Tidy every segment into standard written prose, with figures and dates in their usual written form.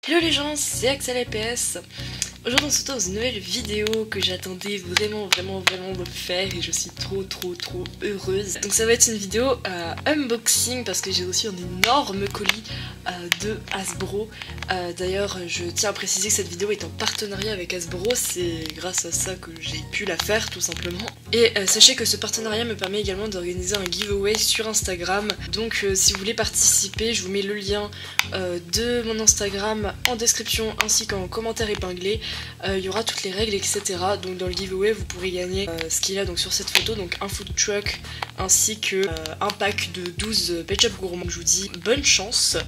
Hello les gens, c'est Axel EPS. Aujourd'hui on se retrouve dans une nouvelle vidéo que j'attendais vraiment de faire et je suis trop heureuse. Donc ça va être une vidéo unboxing parce que j'ai reçu un énorme colis de Hasbro. D'ailleurs je tiens à préciser que cette vidéo est en partenariat avec Hasbro, c'est grâce à ça que j'ai pu la faire tout simplement. Et sachez que ce partenariat me permet également d'organiser un giveaway sur Instagram. Donc si vous voulez participer, je vous mets le lien de mon Instagram en description ainsi qu'en commentaire épinglé. Il y aura toutes les règles etc. Donc dans le giveaway vous pourrez gagner ce qu'il y a donc sur cette photo, donc un food truck ainsi que un pack de 12 Pet Shop Gourmand. Je vous dis bonne chance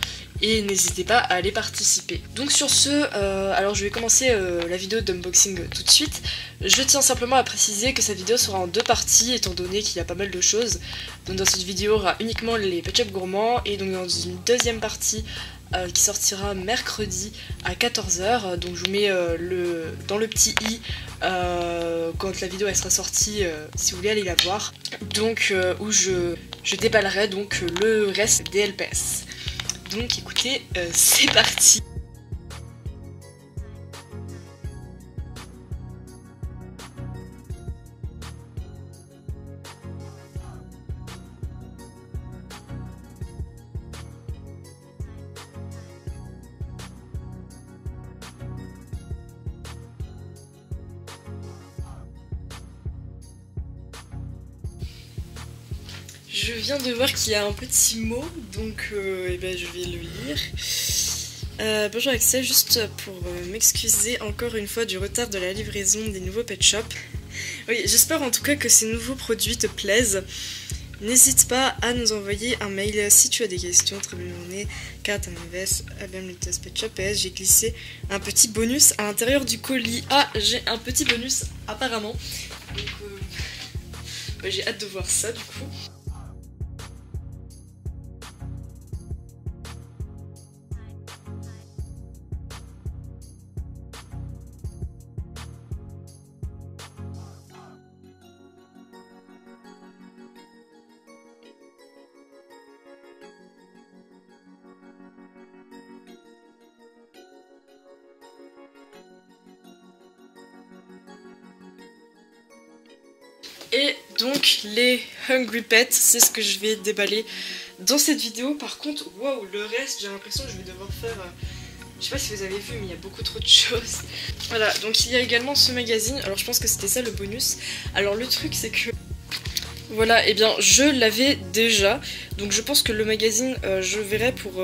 et n'hésitez pas à aller participer. Donc sur ce, alors je vais commencer la vidéo d'unboxing tout de suite. Je tiens simplement à préciser que cette vidéo sera en deux parties étant donné qu'il y a pas mal de choses. Donc dans cette vidéo il y aura uniquement les Pet Shop Gourmand et donc dans une deuxième partie qui sortira mercredi à 14 h. Donc je vous mets dans le petit i quand la vidéo elle sera sortie si vous voulez aller la voir. Donc où je déballerai donc le reste des LPS. Donc écoutez, c'est parti. Je viens de voir qu'il y a un petit mot, donc je vais le lire. Bonjour Axel, juste pour m'excuser encore une fois du retard de la livraison des nouveaux Pet Shop. Oui, j'espère en tout cas que ces nouveaux produits te plaisent. N'hésite pas à nous envoyer un mail si tu as des questions. Très bonne journée, car ta mauvaise Pet Shop PS. J'ai glissé un petit bonus à l'intérieur du colis. Ah, j'ai un petit bonus apparemment. Donc j'ai hâte de voir ça du coup. Et donc les Hungry Pets, c'est ce que je vais déballer dans cette vidéo. Par contre, waouh, le reste, j'ai l'impression que je vais devoir faire... je sais pas si vous avez vu, mais il y a beaucoup trop de choses. Voilà, donc il y a également ce magazine. Alors je pense que c'était ça le bonus. Alors le truc c'est que... Voilà, et bien je l'avais déjà. Donc je pense que le magazine, je verrai pour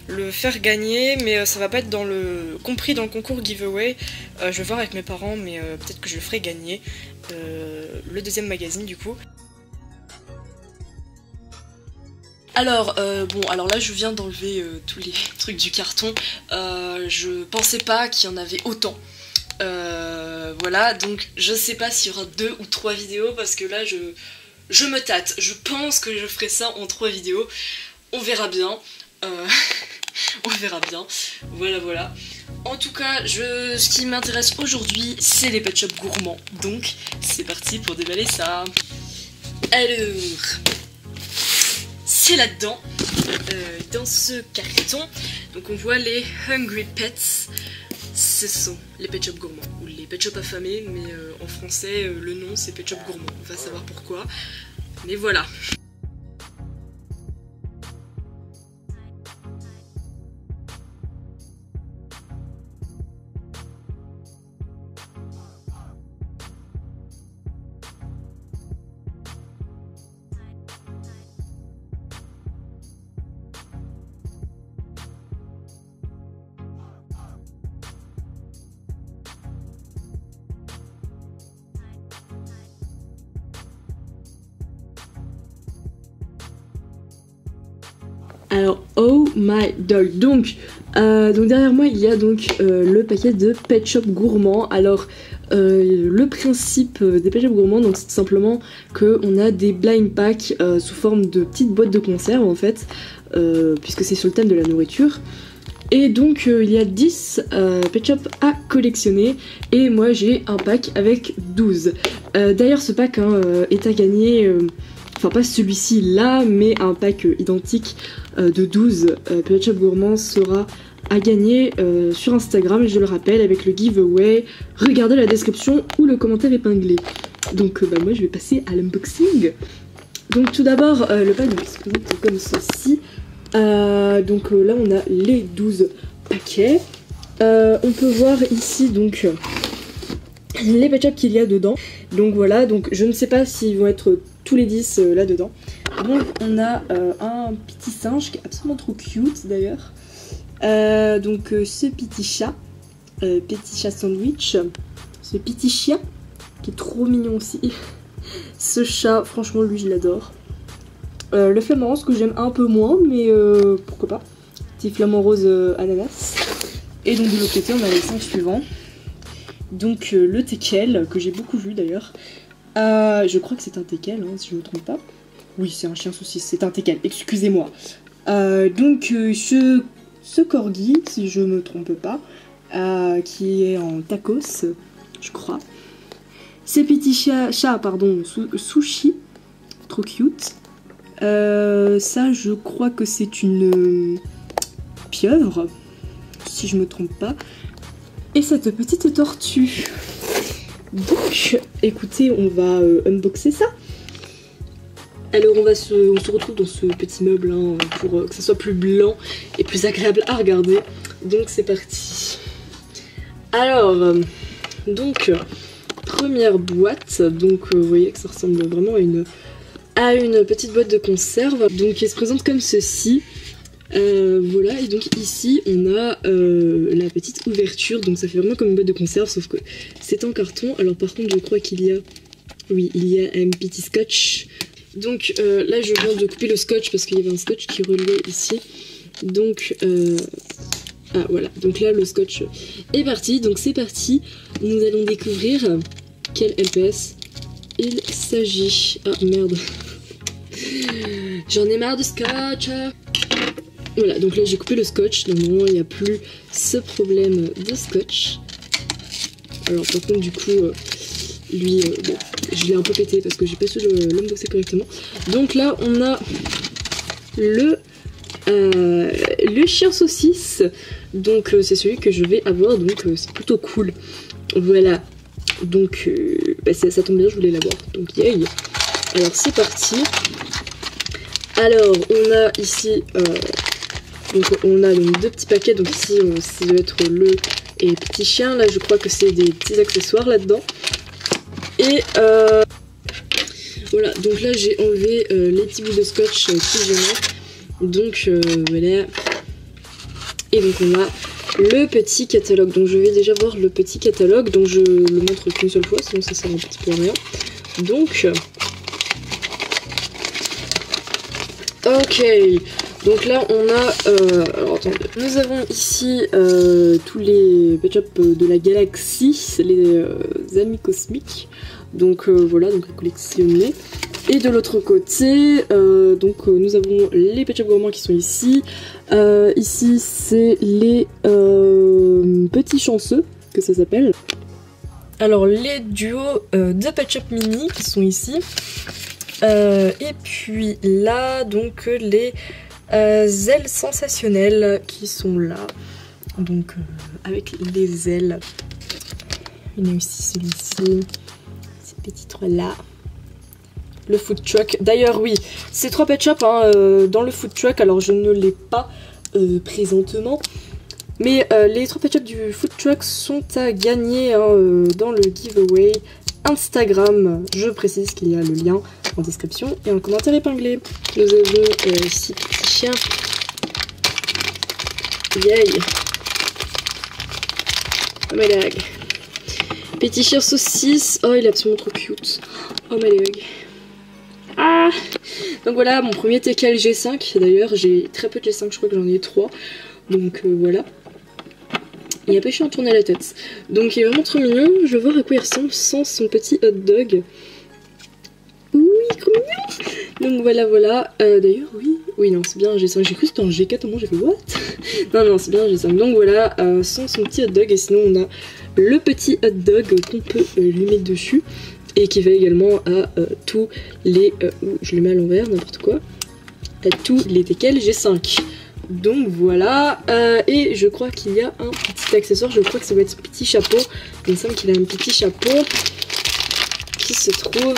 le faire gagner. Mais ça va pas être compris dans le concours giveaway. Je vais voir avec mes parents, mais peut-être que je le ferai gagner. Le deuxième magazine du coup. Alors alors là je viens d'enlever tous les trucs du carton. Je pensais pas qu'il y en avait autant. Voilà, donc je sais pas s'il y aura 2 ou 3 vidéos parce que là je me tâte. Je pense que je ferai ça en 3 vidéos. On verra bien. On verra bien. Voilà. En tout cas, ce qui m'intéresse aujourd'hui, c'est les Pet Shop Gourmand. Donc, c'est parti pour déballer ça. Alors, c'est là-dedans, dans ce carton. Donc, on voit les Hungry Pets. Ce sont les Pet Shop Gourmand, ou les Pet Shop affamés, mais en français, le nom c'est Pet Shop Gourmand. On va savoir pourquoi. Mais voilà. Alors, oh my dog. Donc derrière moi il y a donc le paquet de Pet Shop Gourmand. Alors le principe des Pet Shop Gourmand, donc c'est simplement qu'on a des blind packs sous forme de petites boîtes de conserve en fait, puisque c'est sur le thème de la nourriture. Et donc il y a 10 Pet Shop à collectionner et moi j'ai un pack avec 12. D'ailleurs ce pack est à gagner, enfin pas celui-ci là, mais un pack identique de 12 Pet Shop Gourmand sera à gagner sur Instagram, je le rappelle, avec le giveaway. Regardez la description ou le commentaire épinglé. Donc moi je vais passer à l'unboxing. Donc tout d'abord le pack se présente comme ceci. Donc là on a les 12 paquets. On peut voir ici donc les patch-ups qu'il y a dedans. Donc voilà, donc je ne sais pas s'ils vont être tous les 10 là dedans. Donc on a un petit singe qui est absolument trop cute d'ailleurs. Donc ce petit chat sandwich, ce petit chien qui est trop mignon aussi. Ce chat, franchement lui je l'adore. Le flamant rose que j'aime un peu moins, mais pourquoi pas. Petit flamant rose ananas. Et donc de l'autre côté on a les 5 suivants. Donc le teckel, que j'ai beaucoup vu d'ailleurs. Je crois que c'est un teckel, hein, si je ne me trompe pas. Oui, c'est un chien saucisse, c'est un teckel, excusez-moi. Donc ce corgi, si je me trompe pas, qui est en tacos, je crois. Ces petits chats, pardon, sushi, trop cute. Ça, je crois que c'est une pieuvre, si je me trompe pas. Et cette petite tortue. Donc, écoutez, on va unboxer ça. Alors on se retrouve dans ce petit meuble hein, pour que ça soit plus blanc et plus agréable à regarder. Donc c'est parti. Alors, donc première boîte. Donc vous voyez que ça ressemble vraiment à une petite boîte de conserve. Donc elle se présente comme ceci. Voilà, et donc ici on a la petite ouverture. Donc ça fait vraiment comme une boîte de conserve, sauf que c'est en carton. Alors par contre je crois qu'il y a... Oui, il y a un petit scotch. Donc là je viens de couper le scotch parce qu'il y avait un scotch qui relevait ici. Donc ah voilà, donc là le scotch est parti. Donc c'est parti, nous allons découvrir quel LPS il s'agit. Ah merde, j'en ai marre de scotch. Voilà, donc là j'ai coupé le scotch. Normalement il n'y a plus ce problème de scotch. Alors par contre du coup lui, bon, je l'ai un peu pété parce que j'ai pas su l'unboxer correctement. Donc là, on a le chien saucisse. Donc c'est celui que je vais avoir, donc c'est plutôt cool. Voilà. Donc bah, ça tombe bien, je voulais l'avoir. Donc yay. Alors c'est parti. Alors on a ici, donc on a donc 2 petits paquets. Donc ici ça doit être le et petit chien. Là je crois que c'est des petits accessoires là-dedans. Et voilà, donc là j'ai enlevé les petits bouts de scotch qui gênaient. Donc voilà. Et donc on a le petit catalogue. Donc je vais déjà voir le petit catalogue. Donc je le montre qu'une seule fois, sinon ça sert un petit peu à rien. Donc ok. Donc là on a alors attendez. Nous avons ici tous les patch-ups de la galaxie, les amis cosmiques. Donc voilà, donc à collectionner. Et de l'autre côté, donc nous avons les patch-ups gourmands qui sont ici. Ici c'est les petits chanceux que ça s'appelle. Alors les duos de patch-up mini qui sont ici. Et puis là donc les ailes sensationnelles qui sont là. Donc avec les ailes. Il y a aussi celui-ci. Petit 3 là. Le food truck. D'ailleurs oui, ces 3 patch-ups hein, dans le food truck, alors je ne l'ai pas présentement. Mais les 3 patch-ups du food truck sont à gagner hein, dans le giveaway Instagram. Je précise qu'il y a le lien en description et en commentaire épinglé. Nous avons ici petit chien. Yay. Oh my god. Petit chien saucisse. Oh, il est absolument trop cute. Oh my god. Ah. Donc voilà, mon premier teckel G5. D'ailleurs, j'ai très peu de G5, je crois que j'en ai 3. Donc voilà. Il a pas chiant à tourner la tête. Donc il est vraiment trop mignon. Je vais voir à quoi il ressemble sans son petit hot dog. Oui, trop mignon. Donc voilà. D'ailleurs, oui, non, c'est bien un G5. J'ai cru que c'était un G4. Au moins, j'ai fait what? Non, c'est bien un G5. Donc voilà, sans son petit hot dog. Et sinon, on a le petit hot dog qu'on peut lui mettre dessus. Et qui va également à tous les... je le mets à l'envers, n'importe quoi. À tous les teckels G5. Donc voilà, et je crois qu'il y a un petit accessoire, je crois que ça va être ce petit chapeau. Il me semble qu'il a un petit chapeau qui se trouve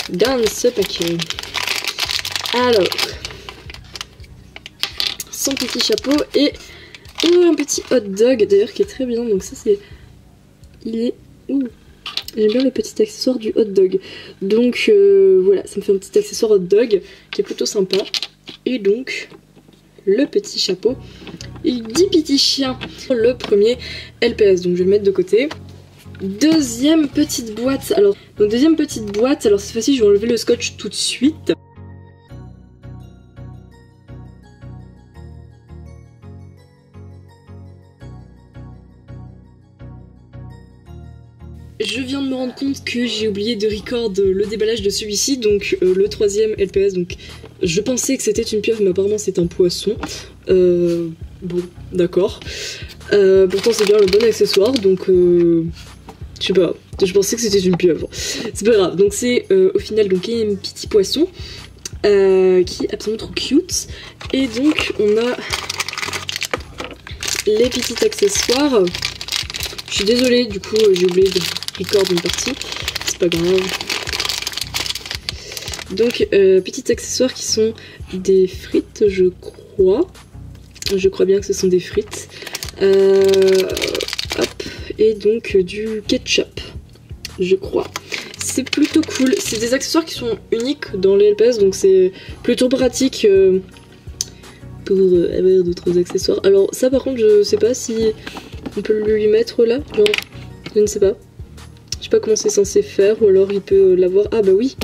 dans ce paquet. Alors, son petit chapeau et un petit hot dog d'ailleurs qui est très bien. Donc ça c'est... il est... j'aime bien le petit accessoire du hot dog. Donc voilà, ça me fait un petit accessoire hot dog qui est plutôt sympa. Et donc... le petit chapeau et 10 petits chiens. Le premier LPS, donc je vais le mettre de côté. Deuxième petite boîte. Alors cette fois-ci je vais enlever le scotch tout de suite. Je viens de me rendre compte que j'ai oublié de record le déballage de celui-ci, donc le troisième LPS. Donc je pensais que c'était une pieuvre, mais apparemment c'est un poisson. Bon, d'accord. Pourtant c'est bien le bon accessoire, donc je sais pas. Je pensais que c'était une pieuvre. C'est pas grave. Donc c'est au final donc il y a un petit poisson qui est absolument trop cute. Et donc on a les petits accessoires. Je suis désolée, du coup j'ai oublié de record une partie, c'est pas grave. Donc petits accessoires qui sont des frites, je crois bien que ce sont des frites. Hop, et donc du ketchup, je crois. C'est plutôt cool, c'est des accessoires qui sont uniques dans les LPS, donc c'est plutôt pratique pour avoir d'autres accessoires. Alors ça par contre je sais pas si on peut lui mettre là, genre je ne sais pas. Je sais pas comment c'est censé faire, ou alors il peut l'avoir. Ah bah oui,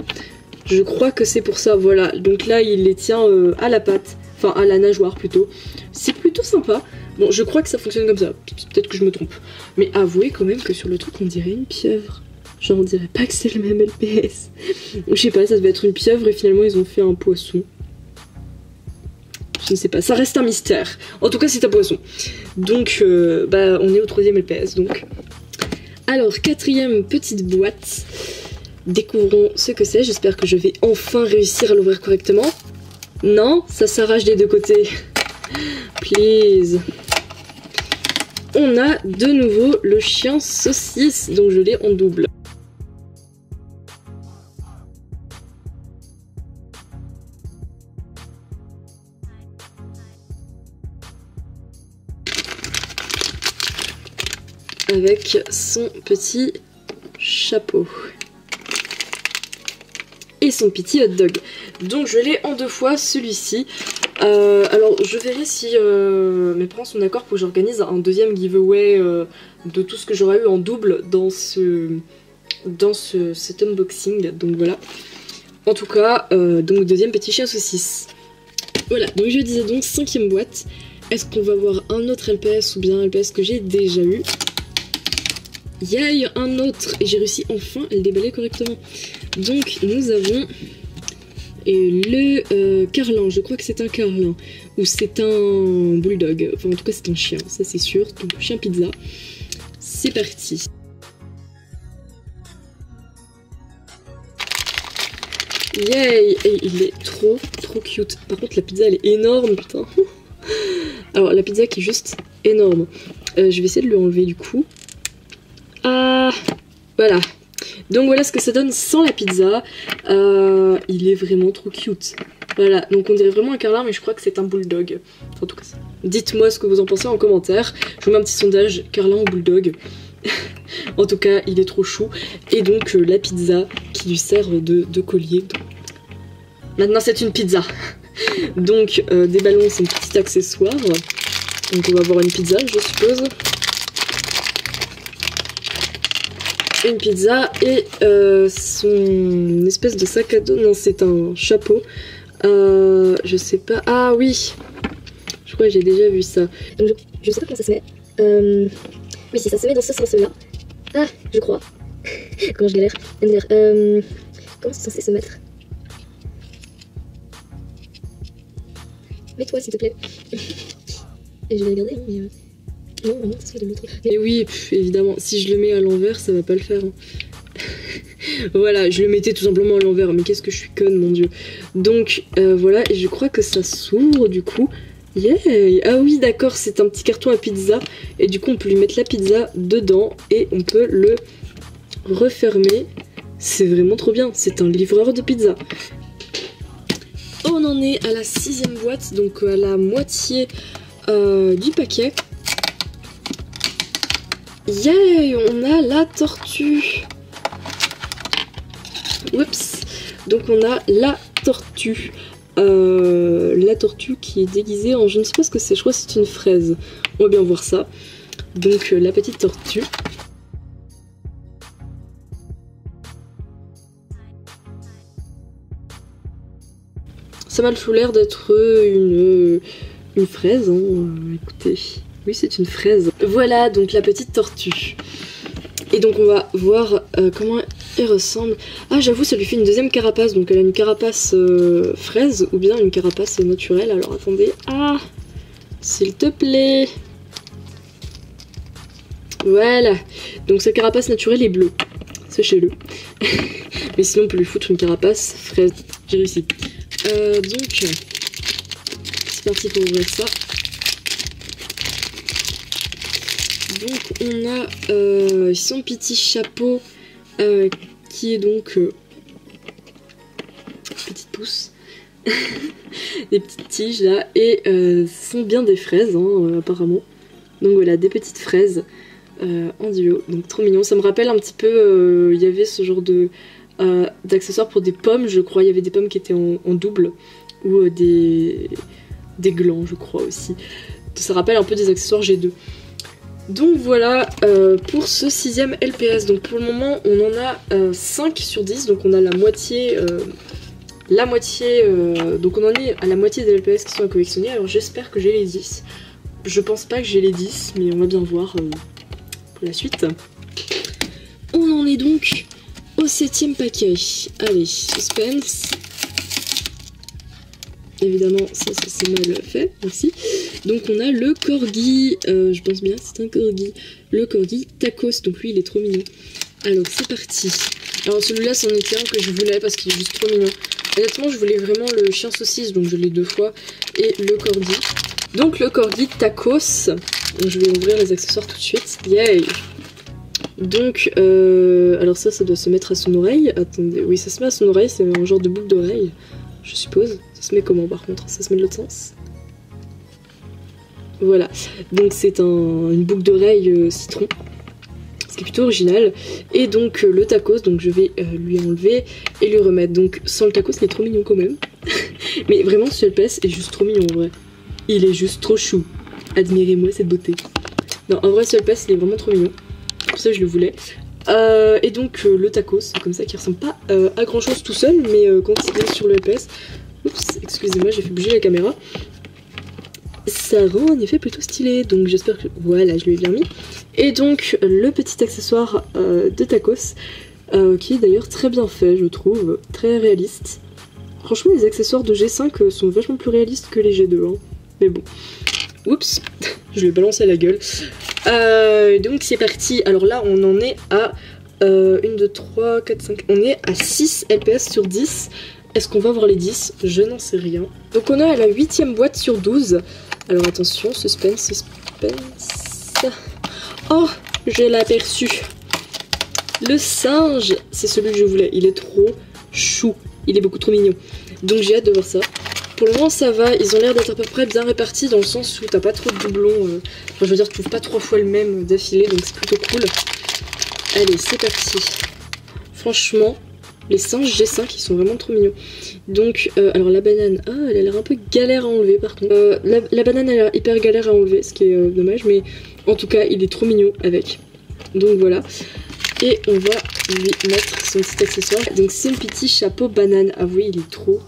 je crois que c'est pour ça, voilà. Donc là il les tient à la patte, enfin à la nageoire plutôt. C'est plutôt sympa. Bon, je crois que ça fonctionne comme ça, peut-être que je me trompe. Mais avouez quand même que sur le truc on dirait une pieuvre. Genre on dirait pas que c'est le même LPS. Je sais pas, ça devait être une pieuvre et finalement ils ont fait un poisson. Je ne sais pas, ça reste un mystère. En tout cas c'est un poisson. Donc bah on est au troisième LPS donc. Alors quatrième petite boîte. Découvrons ce que c'est. J'espère que je vais enfin réussir à l'ouvrir correctement. Non, ça s'arrache des deux côtés. Please. On a de nouveau le chien saucisse, donc je l'ai en double. Avec son petit chapeau. Et son petit hot dog. Donc je l'ai en deux fois celui-ci. Alors je verrai si mes parents sont d'accord pour que j'organise un deuxième giveaway de tout ce que j'aurais eu en double dans cet unboxing. Donc voilà. En tout cas, donc deuxième petit chien saucisse. Voilà, donc je disais donc cinquième boîte. Est-ce qu'on va voir un autre LPS ou bien un LPS que j'ai déjà eu? Yay, un autre! Et j'ai réussi enfin à le déballer correctement. Donc nous avons le carlin, je crois que c'est un carlin. Ou c'est un bulldog. Enfin en tout cas c'est un chien, ça c'est sûr. Donc chien pizza. C'est parti. Yay! Et il est trop cute. Par contre la pizza elle est énorme, putain. Alors la pizza qui est juste énorme. Je vais essayer de lui enlever du coup. Ah, voilà. Donc voilà ce que ça donne sans la pizza. Il est vraiment trop cute. Voilà, donc on dirait vraiment un carlin, mais je crois que c'est un bulldog. Enfin, en tout cas, dites-moi ce que vous en pensez en commentaire. Je vous mets un petit sondage, carlin ou bulldog. En tout cas, il est trop chou. Et donc la pizza qui lui sert de collier. Maintenant c'est une pizza. Donc déballons son petit accessoire. Donc on va avoir une pizza, je suppose. Une pizza et son espèce de sac à dos. Non, c'est un chapeau. Je sais pas. Ah oui, je crois que j'ai déjà vu ça. Donc je sais pas comment ça se met. Oui, si ça se met dans ce sens-là. Ah, je crois. Comment je galère. Comment c'est censé se mettre? Mets-toi s'il te plaît. Et je vais regarder, hein, mais non, vraiment, ça se fait de l'autre. Mais oui, évidemment, si je le mets à l'envers, ça va pas le faire. Hein. Voilà, je le mettais tout simplement à l'envers, mais qu'est-ce que je suis conne, mon dieu. Donc voilà, et je crois que ça s'ouvre du coup. Yay! Ah oui, d'accord, c'est un petit carton à pizza. Et du coup, on peut lui mettre la pizza dedans et on peut le refermer. C'est vraiment trop bien. C'est un livreur de pizza. On en est à la 6e boîte, donc à la moitié du paquet. Yay! On a la tortue. Oups! Donc on a la tortue. La tortue qui est déguisée en je ne sais pas ce que c'est, je crois que c'est une fraise. On va bien voir ça. Donc la petite tortue. Ça m'a l'air d'être une fraise, hein. Écoutez, oui c'est une fraise. Voilà donc la petite tortue. Et donc on va voir comment elle ressemble. Ah j'avoue ça lui fait une deuxième carapace, donc elle a une carapace fraise ou bien une carapace naturelle. Alors attendez, ah s'il te plaît. Voilà, donc sa carapace naturelle est bleue, sachez-le. Mais sinon on peut lui foutre une carapace fraise, j'ai réussi. Donc c'est parti pour ouvrir ça. Donc on a son petit chapeau qui est donc petite pousse, des petites tiges là, et ce sont bien des fraises hein, apparemment. Donc voilà, des petites fraises en duo, donc trop mignon. Ça me rappelle un petit peu, il y avait ce genre de d'accessoires pour des pommes, je crois. Il y avait des pommes qui étaient en double, ou des glands, je crois aussi. Ça rappelle un peu des accessoires G2. Donc voilà pour ce 6e LPS. Donc pour le moment on en a 5 sur 10, donc on a la moitié, donc on en est à la moitié des LPS qui sont à collectionner. Alors j'espère que j'ai les 10. Je pense pas que j'ai les 10, mais on va bien voir pour la suite. On en est donc au 7e paquet. Allez, suspense. Évidemment, ça c'est mal fait, merci. Donc on a le corgi, je pense bien c'est un corgi. Le corgi tacos, donc lui il est trop mignon. Alors c'est parti. Alors celui-là c'en était un que je voulais parce qu'il est juste trop mignon. Honnêtement je voulais vraiment le chien saucisse, donc je l'ai 2 fois. Et le corgi. Donc le corgi tacos. Donc, je vais ouvrir les accessoires tout de suite. Yay! Donc, alors ça doit se mettre à son oreille. Attendez, oui ça se met à son oreille, c'est un genre de boucle d'oreille, je suppose. Ça se met comment par contre? Ça se met de l'autre sens? Voilà, donc c'est une boucle d'oreille citron, ce qui est plutôt original. Et donc le tacos, donc je vais lui enlever et lui remettre. Donc sans le tacos il est trop mignon quand même. Mais vraiment ce LPS est juste trop mignon en vrai. Il est juste trop chou. Admirez-moi cette beauté. Non en vrai ce LPS il est vraiment trop mignon. Pour ça je le voulais. Et donc le tacos, comme ça qui ressemble pas à grand chose tout seul, mais quand il est sur le LPS, oups, excusez-moi j'ai fait bouger la caméra, ça rend un effet plutôt stylé, donc j'espère que, voilà je lui ai bien mis. Et donc le petit accessoire de tacos, qui est d'ailleurs très bien fait je trouve, très réaliste. Franchement les accessoires de G5 sont vachement plus réalistes que les G2 hein. Mais bon, oups, je l'ai balancé à la gueule. Donc c'est parti. Alors là on en est à 1, 2, 3, 4, 5, on est à 6 LPS sur 10. Est-ce qu'on va voir les 10? Je n'en sais rien. Donc on est à la 8e boîte sur 12. Alors attention, suspense, suspense. Oh, je l'ai aperçu. Le singe, c'est celui que je voulais. Il est trop chou. Il est beaucoup trop mignon. Donc j'ai hâte de voir ça. Pour le moment ça va, ils ont l'air d'être à peu près bien répartis dans le sens où t'as pas trop de doublons. Enfin je veux dire, tu trouves pas 3 fois le même d'affilée, donc c'est plutôt cool. Allez, c'est parti. Franchement, les singes G5 ils sont vraiment trop mignons. Donc, alors la banane, ah elle a l'air un peu galère à enlever par contre. La banane elle a l'air hyper galère à enlever, ce qui est dommage, mais en tout cas il est trop mignon avec. Donc voilà. Et on va lui mettre son petit accessoire. Donc c'est le petit chapeau banane. Ah oui, il est trop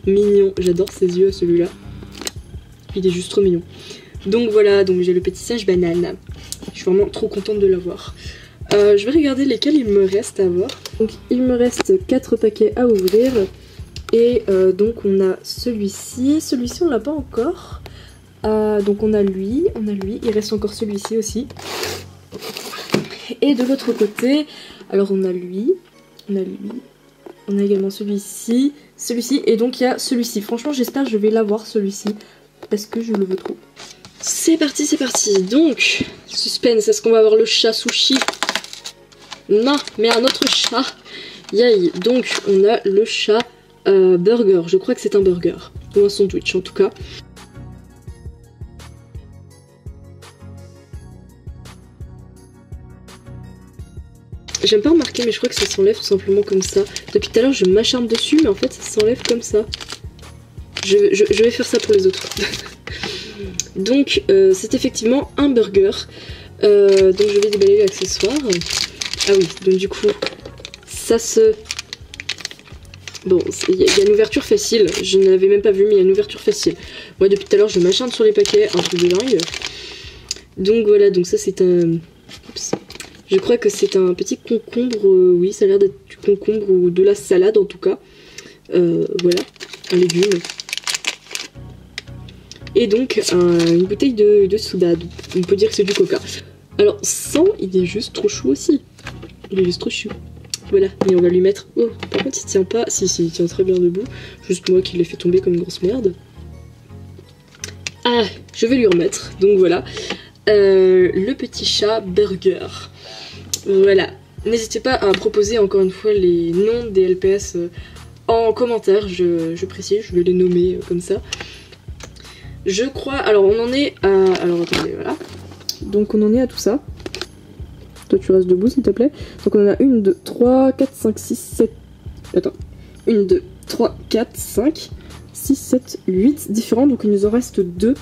mignon. J'adore ses yeux celui-là. Il est juste trop mignon. Donc voilà, donc j'ai le petit singe banane. Je suis vraiment trop contente de l'avoir. Je vais regarder lesquels il me reste à voir. Donc il me reste 4 paquets à ouvrir. Et donc on a celui-ci. Celui-ci on l'a pas encore. Donc on a lui. Il reste encore celui-ci aussi. Et de l'autre côté, alors on a lui, on a également celui-ci, et donc il y a celui-ci. Franchement j'espère que je vais l'avoir celui-ci, parce que je le veux trop. C'est parti, c'est parti. Donc, suspense, est-ce qu'on va avoir le chat sushi? Non, mais un autre chat. Yay. Donc, on a le chat burger. Je crois que c'est un burger. Ou un sandwich en tout cas. J'aime pas remarquer, mais je crois que ça s'enlève tout simplement comme ça. Depuis tout à l'heure, je m'acharne dessus, mais en fait, ça s'enlève comme ça. Je vais faire ça pour les autres. Donc, c'est effectivement un burger. Donc, je vais déballer l'accessoire. Ah oui, donc du coup, ça se... Bon, il y a une ouverture facile. Je ne l'avais même pas vu, mais il y a une ouverture facile. Moi, depuis tout à l'heure, je m'acharne sur les paquets. Un truc de dingue. Donc voilà, donc ça, c'est un... Oups. Je crois que c'est un petit concombre, oui, ça a l'air d'être du concombre ou de la salade en tout cas. Voilà, un légume. Et donc une bouteille de soda, on peut dire que c'est du coca. Alors sans, il est juste trop chou aussi. Il est juste trop chou. Voilà, mais on va lui mettre... Oh, par contre il tient pas... Si, il tient très bien debout. Juste moi qui l'ai fait tomber comme une grosse merde. Ah, je vais lui remettre, donc voilà. Le petit chat burger. Voilà, n'hésitez pas à proposer encore une fois les noms des LPS en commentaire, je précise, je vais les nommer comme ça. Je crois, alors on en est à... Alors attendez, voilà. Donc on en est à tout ça. Toi tu restes debout s'il te plaît. Donc on en a 1, 2, 3, 4, 5, 6, 7... Attends. 1, 2, 3, 4, 5, 6, 7, 8 différents, donc il nous en reste 2.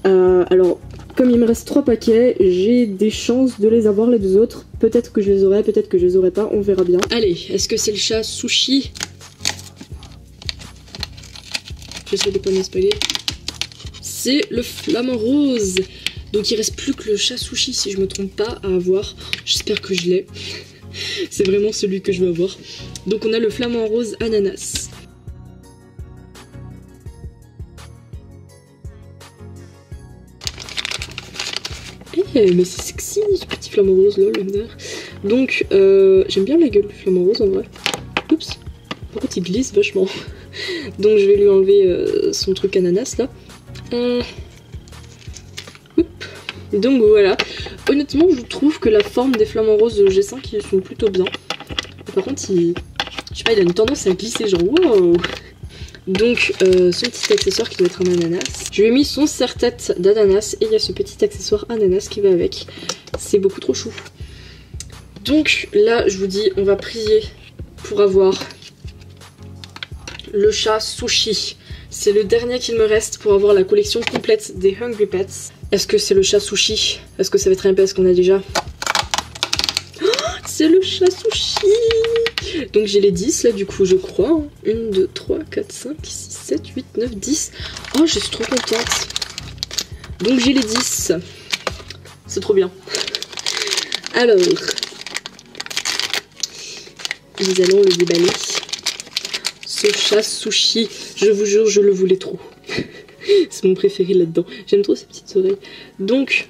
Alors... Comme il me reste 3 paquets, j'ai des chances de les avoir les 2 autres. Peut-être que je les aurai, peut-être que je les aurai pas, on verra bien. Allez, est-ce que c'est le chat sushi? J'essaie de pas me spoiler. C'est le flamant rose. Donc il reste plus que le chat sushi si je me trompe pas à avoir. J'espère que je l'ai. C'est vraiment celui que je veux avoir. Donc on a le flamant rose ananas. Mais c'est sexy ce petit flamant rose là, l'honneur. Donc j'aime bien la gueule du flamant rose en vrai. Oups. Par contre il glisse vachement. Donc je vais lui enlever son truc ananas là. Donc voilà. Honnêtement je trouve que la forme des flamants roses G5 ils sont plutôt bien. Par contre je sais pas, il a une tendance à glisser genre wow. Donc son petit accessoire qui doit être un ananas. Je lui ai mis son serre-tête d'ananas et il y a ce petit accessoire ananas qui va avec. C'est beaucoup trop chou. Donc là je vous dis on va prier pour avoir le chat sushi. C'est le dernier qu'il me reste pour avoir la collection complète des Hungry Pets. Est-ce que c'est le chat sushi? Est-ce que ça va être un PS qu'on a déjà? C'est le chat sushi. Donc j'ai les 10 là du coup je crois. 1, 2, 3, 4, 5, 6, 7, 8, 9, 10. Oh je suis trop contente. Donc j'ai les 10. C'est trop bien. Alors. Nous allons le déballer. Ce chat sushi. Je vous jure je le voulais trop. C'est mon préféré là-dedans. J'aime trop ses petites oreilles. Donc.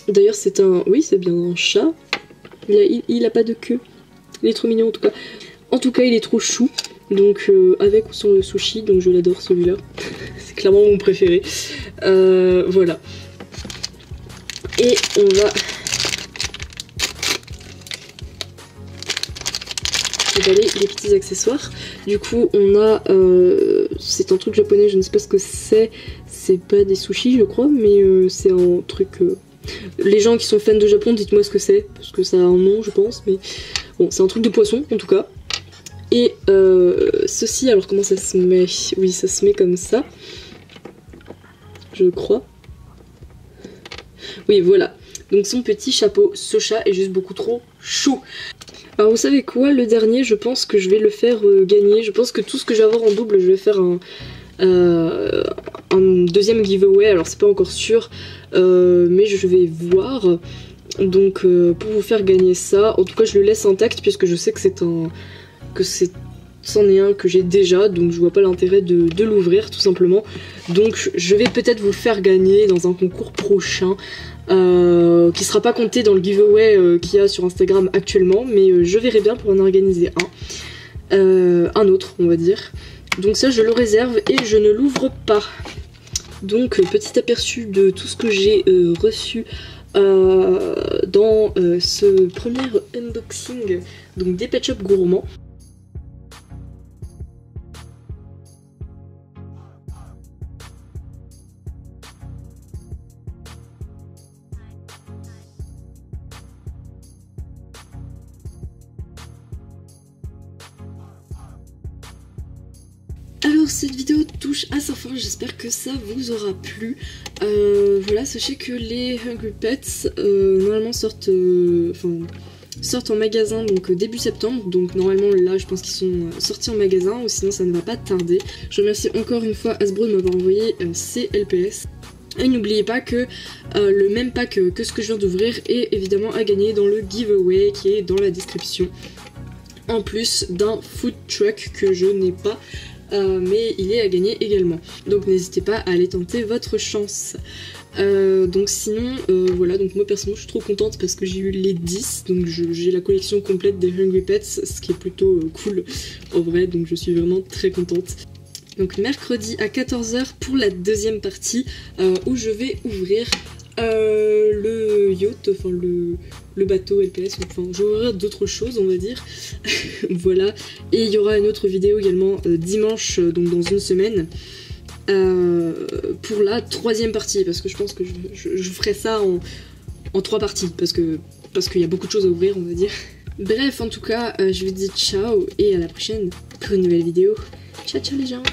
D'ailleurs c'est un... Oui c'est bien un chat. Il a pas de queue. Il est trop mignon en tout cas. En tout cas il est trop chou. Donc avec ou sans le sushi. Donc je l'adore celui-là. C'est clairement mon préféré. Voilà. Et on va déballer les petits accessoires. Du coup on a... c'est un truc japonais, je ne sais pas ce que c'est. C'est pas des sushis je crois. Mais c'est un truc... Les gens qui sont fans de Japon, dites-moi ce que c'est, parce que ça a un nom je pense, mais bon c'est un truc de poisson en tout cas. Et ceci, alors comment ça se met? Oui ça se met comme ça, je crois. Oui voilà, donc son petit chapeau, ce chat est juste beaucoup trop chou. Alors vous savez quoi, le dernier je pense que je vais le faire gagner, je pense que tout ce que je vais avoir en double je vais faire un deuxième giveaway, alors c'est pas encore sûr, mais je vais voir. Donc pour vous faire gagner ça, en tout cas je le laisse intact puisque je sais que c'en est un que j'ai déjà, donc je vois pas l'intérêt de l'ouvrir tout simplement. Donc je vais peut-être vous le faire gagner dans un concours prochain qui sera pas compté dans le giveaway qu'il y a sur Instagram actuellement, mais je verrai bien pour en organiser un autre on va dire. Donc ça je le réserve et je ne l'ouvre pas. Donc petit aperçu de tout ce que j'ai reçu dans ce premier unboxing donc des Pet Shop Gourmands. Alors cette vidéo touche à sa fin, j'espère que ça vous aura plu. Voilà, sachez que les Hungry Pets normalement sortent en magasin donc début septembre, donc normalement là je pense qu'ils sont sortis en magasin ou sinon ça ne va pas tarder. Je remercie encore une fois Hasbro de m'avoir envoyé ces LPS. Et n'oubliez pas que le même pack que ce que je viens d'ouvrir est évidemment à gagner dans le giveaway qui est dans la description. En plus d'un food truck que je n'ai pas. Mais il est à gagner également. Donc n'hésitez pas à aller tenter votre chance. Donc sinon, voilà, donc moi personnellement je suis trop contente parce que j'ai eu les 10, donc j'ai la collection complète des Hungry Pets, ce qui est plutôt cool en vrai, donc je suis vraiment très contente. Donc mercredi à 14 h pour la deuxième partie où je vais ouvrir le yacht, enfin le bateau LPS, enfin je vais ouvrir d'autres choses on va dire. Voilà, et il y aura une autre vidéo également dimanche, donc dans une semaine, pour la troisième partie, parce que je pense que je ferai ça en 3 parties, parce qu'il y a beaucoup de choses à ouvrir on va dire. Bref, en tout cas, je vous dis ciao et à la prochaine pour une nouvelle vidéo. Ciao ciao les gens.